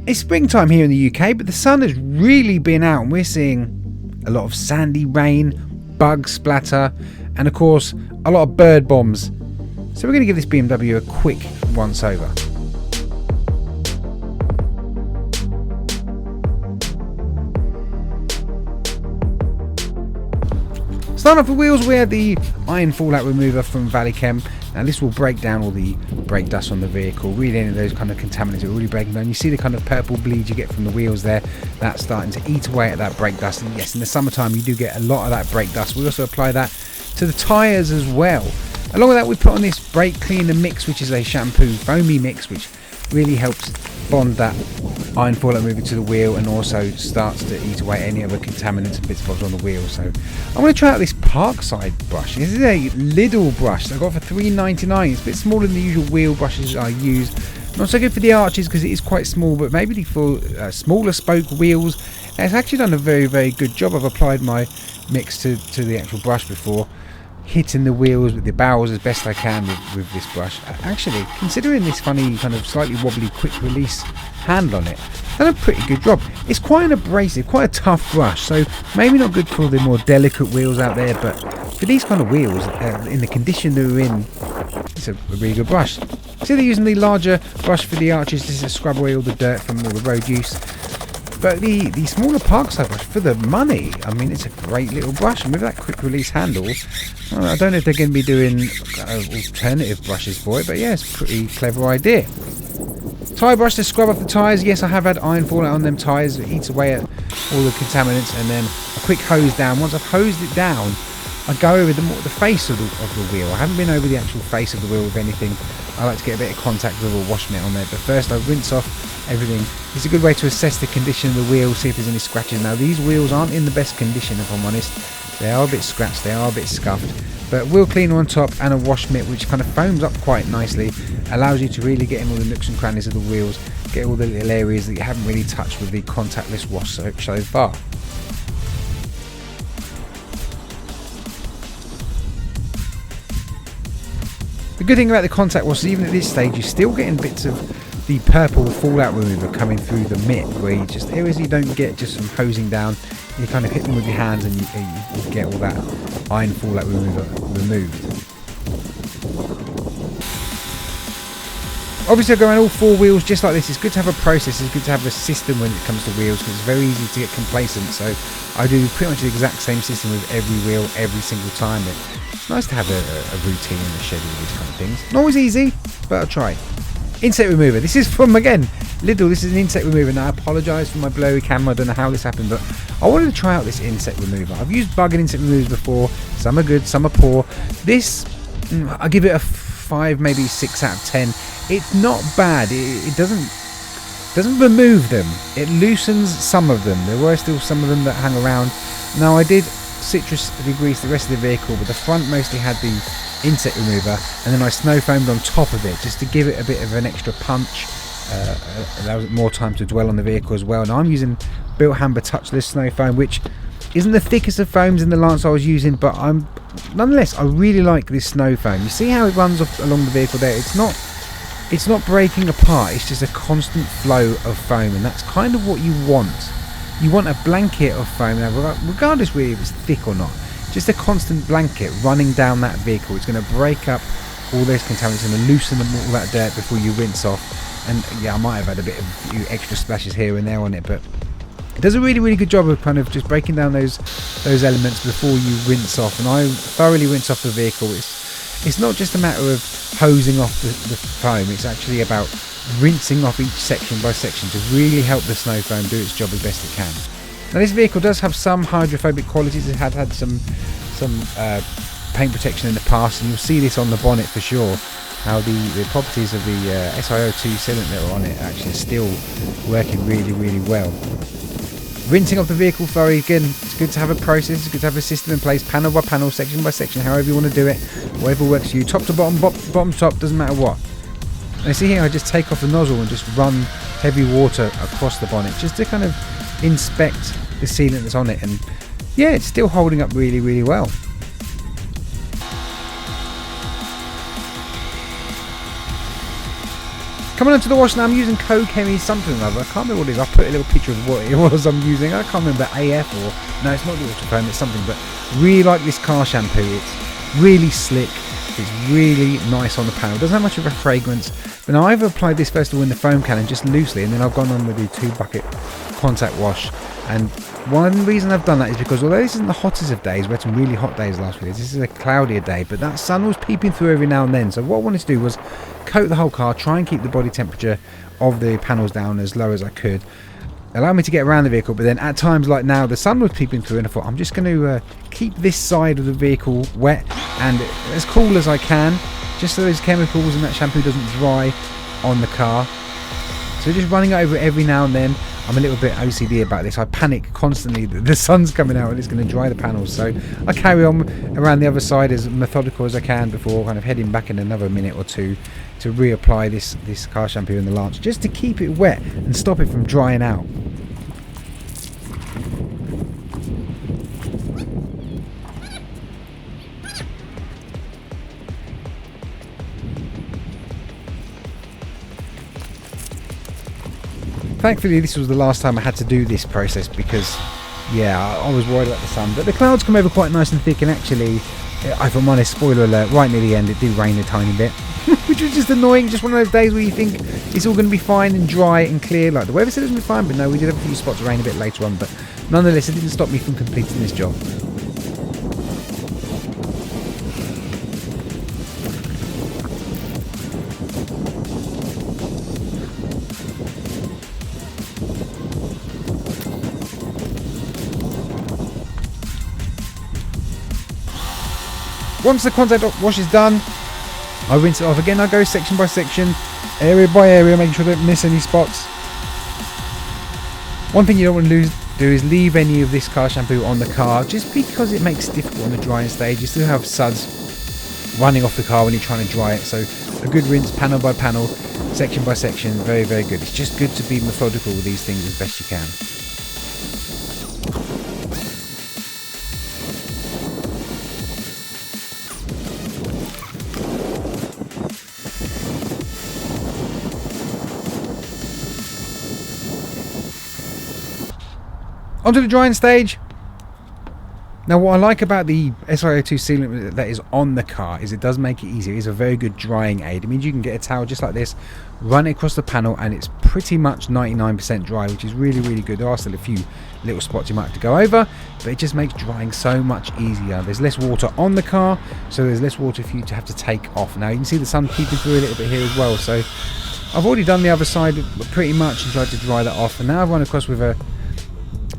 It's springtime here in the UK, but the sun has really been out and we're seeing a lot of sandy rain, bug splatter, and of course a lot of bird bombs. So we're going to give this BMW a quick once over. Starting off with wheels, we had the iron fallout remover from Valley Chem. Now this will break down all the brake dust on the vehicle, really any of those kind of contaminants are really breaking down. You see the kind of purple bleed you get from the wheels there, that's starting to eat away at that brake dust. And yes, in the summertime you do get a lot of that brake dust. We also apply that to the tyres as well. Along with that, we put on this brake cleaner mix, which is a shampoo foamy mix, which really helps bond that iron fallout remover to the wheel and also starts to eat away any other contaminants and bits and bobs on the wheel. So I'm going to try out this Parkside brush. This is a Lidl brush that I got for $3.99. It's a bit smaller than the usual wheel brushes I use. Not so good for the arches because it is quite small, but maybe for smaller spoke wheels. And it's actually done a very, very good job. I've applied my mix to the actual brush before, hitting the wheels with the barrels as best I can with this brush. Actually, considering this funny kind of slightly wobbly quick release handle on it, done a pretty good job. It's quite an abrasive, quite a tough brush, so maybe not good for the more delicate wheels out there, but for these kind of wheels, in the condition they're in, it's a really good brush. See, they're using the larger brush for the arches just to scrub away all the dirt from all the road use. But the smaller Parkside brush, for the money, I mean, it's a great little brush. And with that quick release handle, I don't know if they're going to be doing alternative brushes for it, but yeah, it's a pretty clever idea. Tyre brush to scrub off the tyres. Yes, I have had iron fallout on them tyres. It eats away at all the contaminants. And then a quick hose down. Once I've hosed it down, I go over the face of the wheel. I haven't been over the actual face of the wheel with anything. I like to get a bit of contact with a wash mitt on there. But first I rinse off everything. It's a good way to assess the condition of the wheel, see if there's any scratches. Now these wheels aren't in the best condition, if I'm honest. They are a bit scratched, they are a bit scuffed. But wheel cleaner on top and a wash mitt which kind of foams up quite nicely, allows you to really get in all the nooks and crannies of the wheels, get all the little areas that you haven't really touched with the contactless wash so far. The good thing about the contact wash is even at this stage you're still getting bits of the purple fallout remover coming through the mitt, where you just, areas you don't get just from hosing down, you kind of hit them with your hands and you get all that iron fallout remover removed. Obviously I go around all four wheels just like this. It's good to have a process, it's good to have a system when it comes to wheels because it's very easy to get complacent, so I do pretty much the exact same system with every wheel every single time. It's nice to have a routine and a schedule with these kind of things. Not always easy, but I'll try. Insect remover. This is from, again, Lidl. This is an insect remover. Now I apologise for my blurry camera, I don't know how this happened, but I wanted to try out this insect remover. I've used bug and insect removers before, some are good, some are poor. This, I give it a 5, maybe 6 out of 10. It's not bad. It doesn't remove them. It loosens some of them. There were still some of them that hang around. Now I did citrus degrease the rest of the vehicle, but the front mostly had the insect remover, and then I snow foamed on top of it just to give it a bit of an extra punch. Allows it more time to dwell on the vehicle as well. Now I'm using Built Hamber touchless snow foam, which isn't the thickest of foams in the lance I was using, but nonetheless I really like this snow foam. You see how it runs off along the vehicle there? It's not breaking apart, it's just a constant flow of foam, and that's kind of what you want. You want a blanket of foam, now, regardless really if it's thick or not, just a constant blanket running down that vehicle. It's going to break up all those contaminants and loosen all that dirt before you rinse off. And yeah, I might have had a few extra splashes here and there on it, but it does a really, really good job of kind of just breaking down those elements before you rinse off. And I thoroughly rinse off the vehicle. It's not just a matter of hosing off the foam, it's actually about rinsing off each section by section to really help the snow foam do its job as best it can. Now this vehicle does have some hydrophobic qualities. It had some paint protection in the past, and you'll see this on the bonnet for sure, how the properties of the SiO2 sealant that are on it actually are still working really, really well. Rinsing off the vehicle thoroughly, again, it's good to have a process, it's good to have a system in place, panel by panel, section by section, however you want to do it, whatever works for you, top to bottom, bottom to top, doesn't matter what. And you see here I just take off the nozzle and just run heavy water across the bonnet just to kind of inspect the sealant that's on it, and yeah, it's still holding up really, really well. Coming on to the wash now, I'm using Kokemi something or other. I can't remember what it is. I'll put a little picture of what it was I'm using. I can't remember, AF or... No, it's not the water foam, it's something. But really like this car shampoo. It's really slick. It's really nice on the panel. It doesn't have much of a fragrance. But now I've applied this first of all in the foam cannon just loosely. And then I've gone on with the 2-bucket contact wash. And one reason I've done that is because although this isn't the hottest of days, we had some really hot days last week. This is a cloudier day, but that sun was peeping through every now and then. So what I wanted to do was coat the whole car, try and keep the body temperature of the panels down as low as I could. Allow me to get around the vehicle, but then at times like now, the sun was peeping through and I thought I'm just going to keep this side of the vehicle wet and as cool as I can, just so those chemicals and that shampoo doesn't dry on the car. So just running it over every now and then. I'm a little bit OCD about this. I panic constantly that the sun's coming out and it's going to dry the panels. So I carry on around the other side as methodical as I can before kind of heading back in another minute or two to reapply this car shampoo in the lance, just to keep it wet and stop it from drying out. Thankfully this was the last time I had to do this process because, yeah, I was worried about the sun. But the clouds come over quite nice and thick, and actually, if I'm honest, spoiler alert, right near the end it did rain a tiny bit. Which was just annoying, just one of those days where you think it's all going to be fine and dry and clear. Like the weather said it was going to be fine, but no, we did have a few spots of rain a bit later on. But nonetheless, it didn't stop me from completing this job. Once the contact wash is done, I rinse it off again. I go section by section, area by area, making sure I don't miss any spots. One thing you don't want to do is leave any of this car shampoo on the car, just because it makes it difficult on the drying stage. You still have suds running off the car when you're trying to dry it. So a good rinse, panel by panel, section by section, very, very good. It's just good to be methodical with these things as best you can. Onto the drying stage. Now what I like about the SiO2 sealant that is on the car is it does make it easier. It's a very good drying aid. It means you can get a towel just like this, run it across the panel, and it's pretty much 99% dry, which is really, really good. There are still a few little spots you might have to go over, but it just makes drying so much easier. There's less water on the car, so there's less water for you to have to take off. Now you can see the sun peeping through a little bit here as well, so I've already done the other side pretty much and tried to dry that off, and now I've run across with a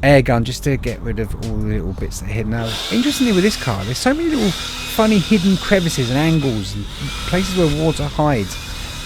air gun just to get rid of all the little bits that are hidden. Now, interestingly with this car, there's so many little funny hidden crevices and angles and places where water hides,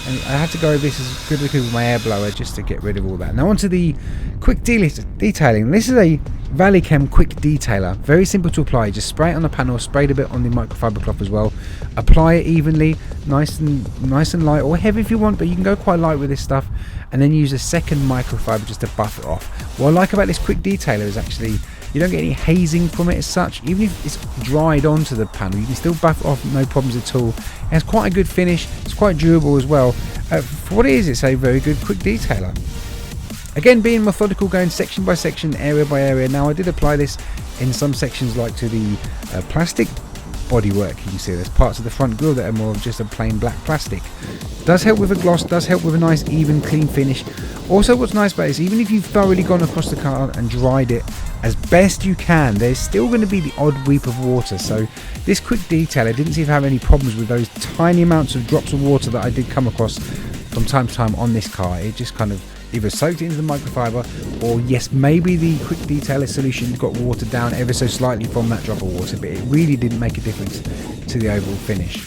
and I had to go over this as good as with my air blower just to get rid of all that. Now onto the quick detailing. This is a Valichem quick detailer, very simple to apply. Just spray it on the panel, spray it a bit on the microfiber cloth as well, apply it evenly, nice and light, or heavy if you want, but you can go quite light with this stuff, and then use a second microfiber just to buff it off. What I like about this quick detailer is actually you don't get any hazing from it as such. Even if it's dried onto the panel, you can still buff it off, no problems at all. It has quite a good finish, it's quite durable as well. For what it is, it's a very good quick detailer. Again, being methodical, going section by section, area by area. Now I did apply this in some sections like to the plastic bodywork. You can see there's parts of the front grille that are more of just a plain black plastic. Does help with a gloss, does help with a nice even clean finish. Also what's nice about this, even if you've thoroughly gone across the car and dried it as best you can, there's still going to be the odd weep of water. So this quick detailer didn't seem to have any problems with those tiny amounts of drops of water that I did come across from time to time on this car. It just kind of either soaked it into the microfiber, or yes, maybe the quick detailer solution got watered down ever so slightly from that drop of water, but it really didn't make a difference to the overall finish.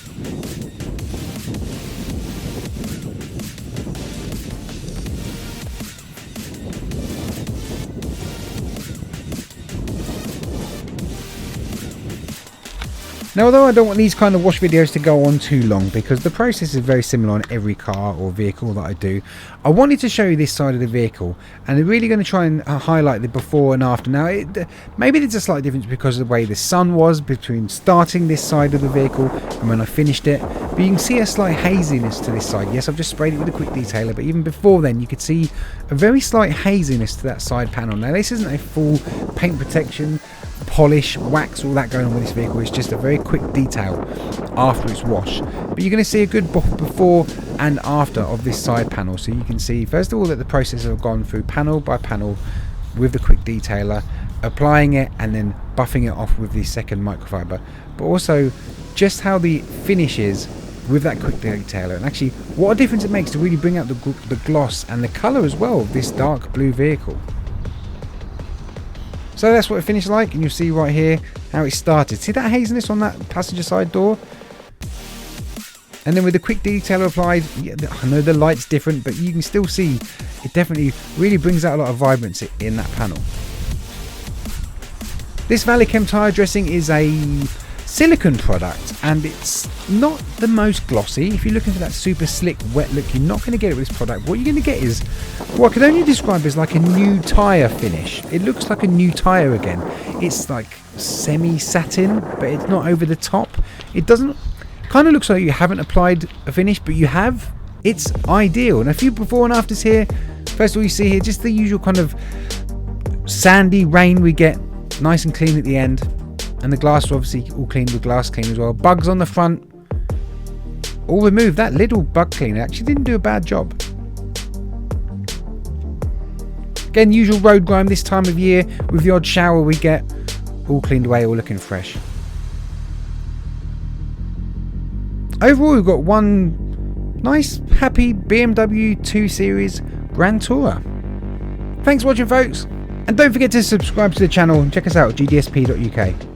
Now, although I don't want these kind of wash videos to go on too long, because the process is very similar on every car or vehicle that I do, I wanted to show you this side of the vehicle, and I'm really going to try and highlight the before and after. Now, maybe there's a slight difference because of the way the sun was between starting this side of the vehicle and when I finished it, but you can see a slight haziness to this side. Yes, I've just sprayed it with a quick detailer, but even before then you could see a very slight haziness to that side panel. Now, this isn't a full paint protection, polish, wax, all that going on with this vehicle. It's just a very quick detail after it's washed, but you're going to see a good before and after of this side panel. So you can see first of all that the process have gone through panel by panel with the quick detailer, applying it and then buffing it off with the second microfiber, but also just how the finish is with that quick detailer, and actually what a difference it makes to really bring out the gloss and the colour as well of this dark blue vehicle. So that's what it finished like, and you'll see right here how it started. See that haziness on that passenger side door? And then with the quick detailer applied, yeah, I know the light's different, but you can still see it definitely really brings out a lot of vibrancy in that panel. This Valichem tyre dressing is a silicone product, and it's not the most glossy. If you're looking for that super slick wet look, you're not going to get it with this product. What you're going to get is what I could only describe as like a new tyre finish. It looks like a new tyre again. It's like semi-satin, but it's not over the top. It doesn't, kind of looks like you haven't applied a finish, but you have. It's ideal. And a few before and afters here. First of all, you see here just the usual kind of sandy rain we get, nice and clean at the end. And the glass obviously all cleaned with glass clean as well. Bugs on the front, all removed. That Lidl Bug Cleaner actually didn't do a bad job. Again, usual road grime this time of year with the odd shower we get. All cleaned away, all looking fresh. Overall, we've got one nice, happy BMW 2 Series Grand Tourer. Thanks for watching, folks. And don't forget to subscribe to the channel and check us out at gdsp.uk.